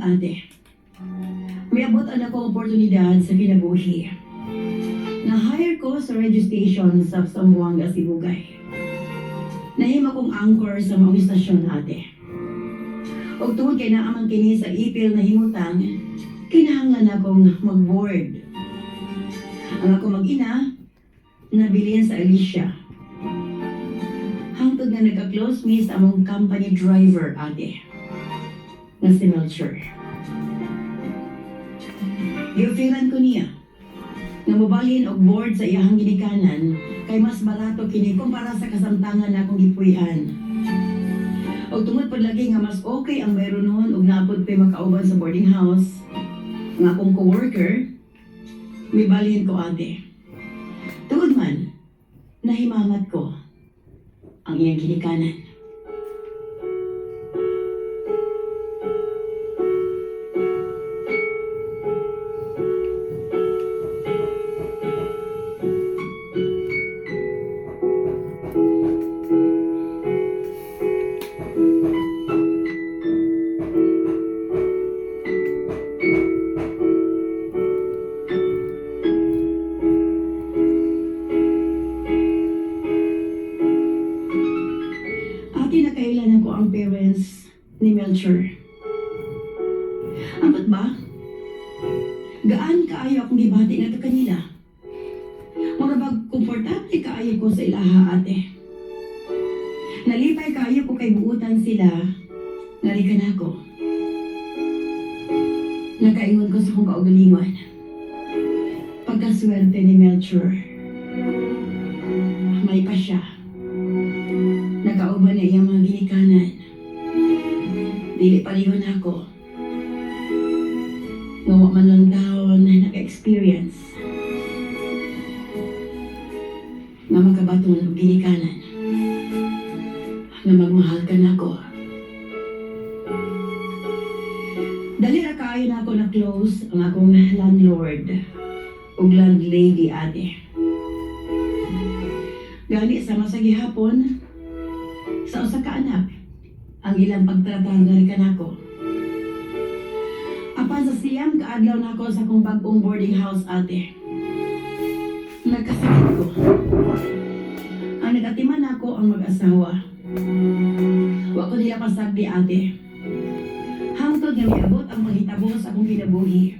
ate. May abot ang akong oportunidad sa kinabuhi. Na-hire ko sa radio station sa Zamboanga, Sibugay. Nahima kong anchor sa mga istasyon, ate. Og tungod kay naaman kini sa ipil na himutang, kinahanglan akong mag-board. Ang ako mag-ina, nabilin sa Alicia. Hangtod nga nagka-close me sa among company driver, ate. Nga si Melcher. Giufiran ko niya na mobalhin og board sa iyahang ginikanan kay mas barato kini kumpara sa kasamtangan na akong gipuy-an. Og tungod pod lagi nga mas okay ang mayroon noon og naapod pay makauban sa boarding house nga akong coworker, may balhin ko, ate. Tungod man, nahimamat ko ang iyang ginikanan. Nakailanan ko ang parents ni Melcher. Apat ba? Gaan kaayo akong gibati na to kanila. Marabag komportable kaayo ko sa ilaha, ate. Nalipay kaayo ko kay buutan sila. Nalikan ako. Nakaingon ko sa kong kaugalingon. Pagkaswerte ni Melcher. May pa siya. Nakauban na iyang mga ginikanan. Dili palihon ako. Ngawa man lang taon na naka-experience. Nga makabaton ng ginikanan. Nga magmahal ka na ako. Dali ra kaayo na ako na-close ang akong landlord ug landlady, ate. Gani sama sa gihapon, sa usa ka anak, ang ilang pagtratar na rin kanako. Apan sa siyam kaadlaw na ako sa kong bagong boarding house, ate. Nagkasakit ko. Ang nagatiman ako ang mag-asawa. Wa ko nila pasagdi, ate. Hangtod nga miabot ang maghitabo sa akong kinabuhi.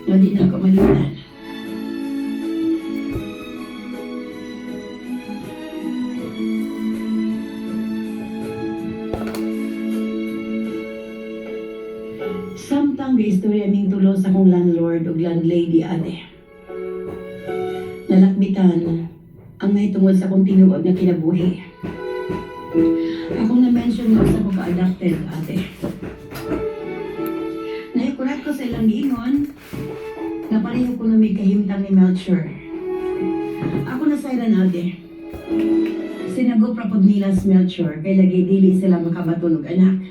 Nga di na ko malitan. Samtang istorya ming tulo sa kong landlord ug landlady, ate. Nalakbitan ang may tungod sa kong tinuod na kinabuhi. Akong na-mention mo sa kong ka-adopted, ate. Naikurat ko sa ilang giingon na pareho ko na may kahimtang ni Melcher. Ako na sayran, ate. Sinago prapod nila si Melcher kay lagi dili sila makabatunog anak.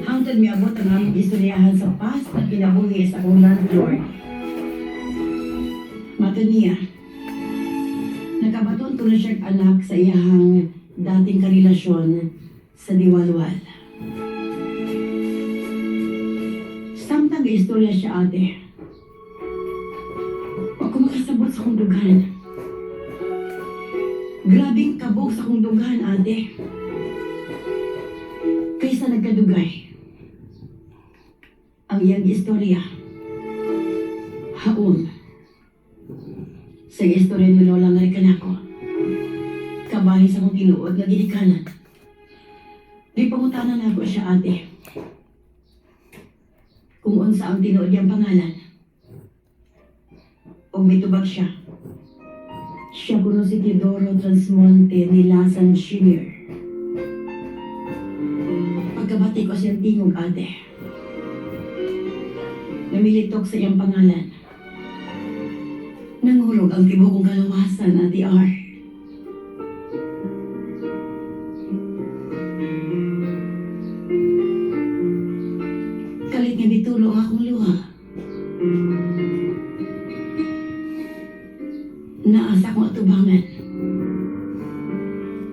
Hangtod miabot ang aming istoryahan sa past na kinabuhi sa akong landlord. Matod niya, nakabaton ko na siya'y anak sa iyahang dating karelasyon sa Diwalwal. Samtang istorya siya, ate. Huwag ko makasabot sa kong dugan. Grabing kabog sa kong dugan, ate. Kaysa nagkadugay. Ang iyang istorya. Haon. Sa istorya ni Lola nga rin ako. Kabahin sa kong tinuod nga ginikanan. Di pangutanan ako siya, ate. Kung unsa ang tinuod niyang pangalan. O mitubag siya. Siya kuno si Teodoro Transmonte ni Lasan Sr. Pagkabati ko siyang tingog, ate. Namilitok sa iyang pangalan. Nangurog ang tibo kong kalawasan, Ate R. Kalit nga bitulo ang akong luha. Naasa kong atubangan.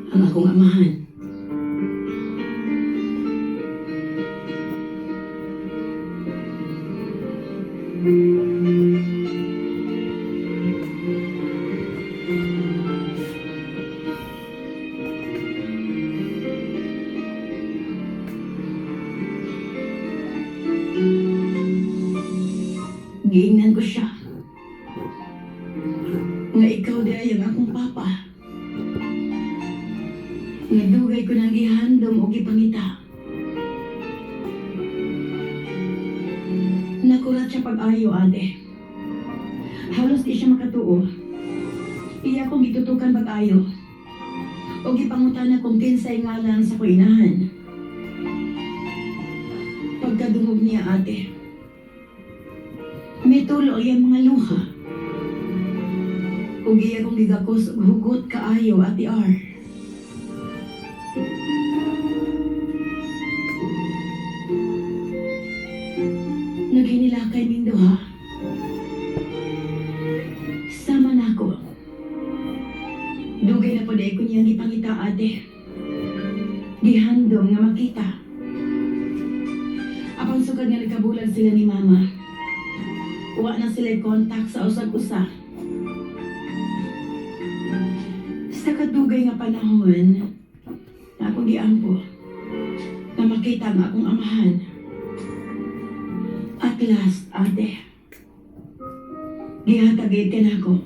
Ang akong amahan. ko nang gihandom o gipangita. Nakurat siya pag-ayo, ate. Halos di siya makatuo. Iya kong gitutukan pag-ayo. O gipangutan na kung kinsay ngalan sa kuinahan. Pagkadungog niya, ate, may tulo iyang mga luha. Ug iya kong gigakos og hugot kaayo, ate R. Naghinilakay ning duha. Sama na ako. Dugay na po dahil ko niyang ipangita, ate. Gihandom nga makita. Apang sukad nga nagkabulag sila ni mama. Uwa na sila kontak sa usag-usa. Sa kadugay nga panahon, na akong giampo, na makita nga akong amahan. At last, ate, gihatagid ka na ako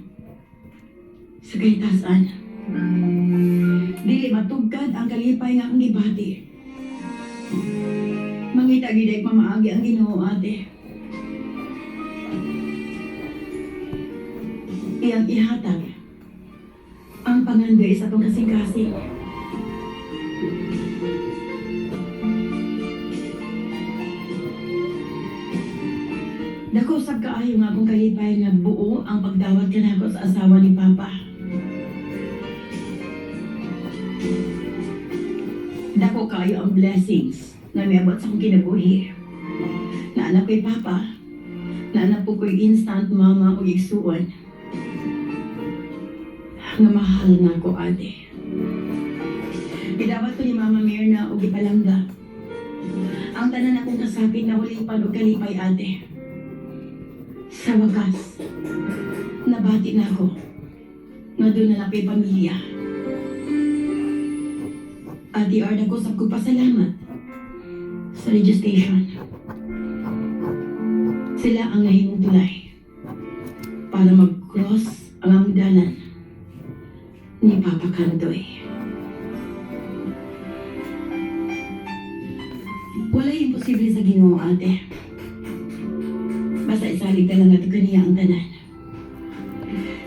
sa kahitasan. Dili matugkad ang kalipay nga akong gibati. Mangita giday pamaagi ang Ginoo, ate. Iyang ihatag ang pangandoy sa tong kasing-kasing. Dako sab kaayo nga akong kalipay nga buo ang pagdawat kanako sa asawa ni Papa. Dako kaayo ang blessings na miabot sa akong kinabuhi. Naanak ko'y Papa, naanak po ko'y instant mama o igsuon. Nga mahal na ko, ate. Gidawat ko ni Mama Mirna o gipalangga. Ang tanan akong kasakit na huling pan o kalipay, ate. Sa wakas, nabati na ako nga doon na napay pamilya. Ate Arda ko sab ko pasalamat sa radio station. Sila ang nahimong tulay para mag-cross ang amdanan ni Papa Kandoy. Wala'y imposible sa Ginoo, ate. Basta isalig ka lang at kaniya ang tanan.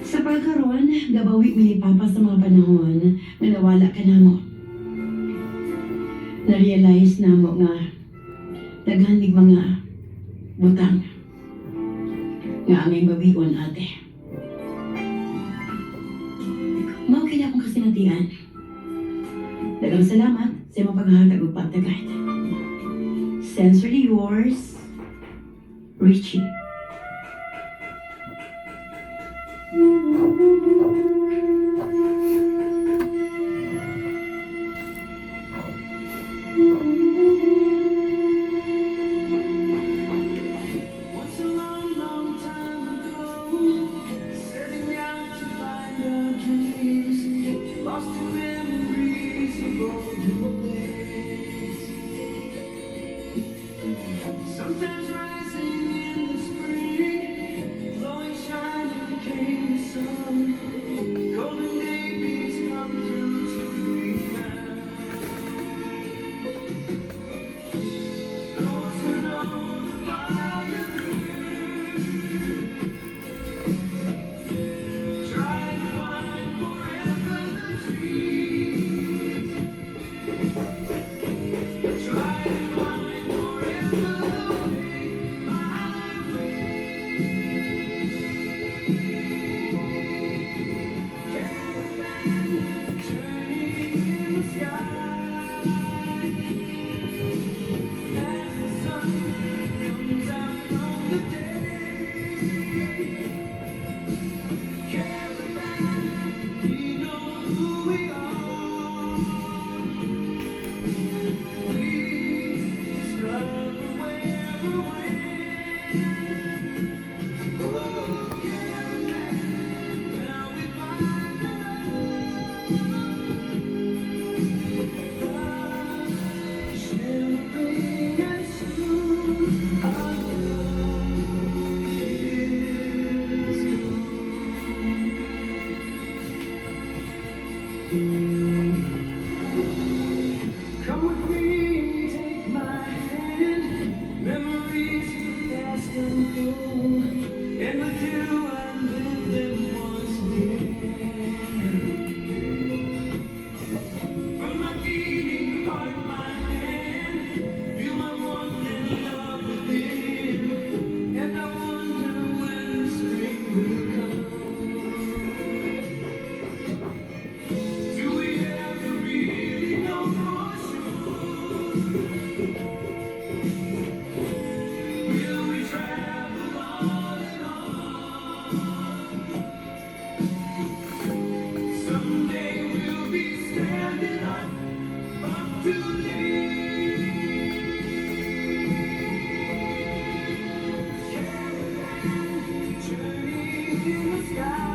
Sa pagkaroon, gabawi mi ni Papa sa mga panahon na nawala ka na mo. Na-realize na mo nga naghandig mga butang nga angay babigon, ate. Mao kaya akong kasinatian. Dagang salamat sa imong paghahatag og pagtagad. Sincerely yours, Richie. Sometimes rising in the spring, blowing shining came the sun. Golden babies come through to rebound. Those who know the fire try to find forever the trees. Try to find forever the way, my way. Caravan turning in the sky as the sun comes out from the day. Caravan, we know who we are. We discover where we went. Oh, caravan, now we find the love shall bring us through. Our love is gone. Someday we'll be standing up to lead. Caravan journey in the sky.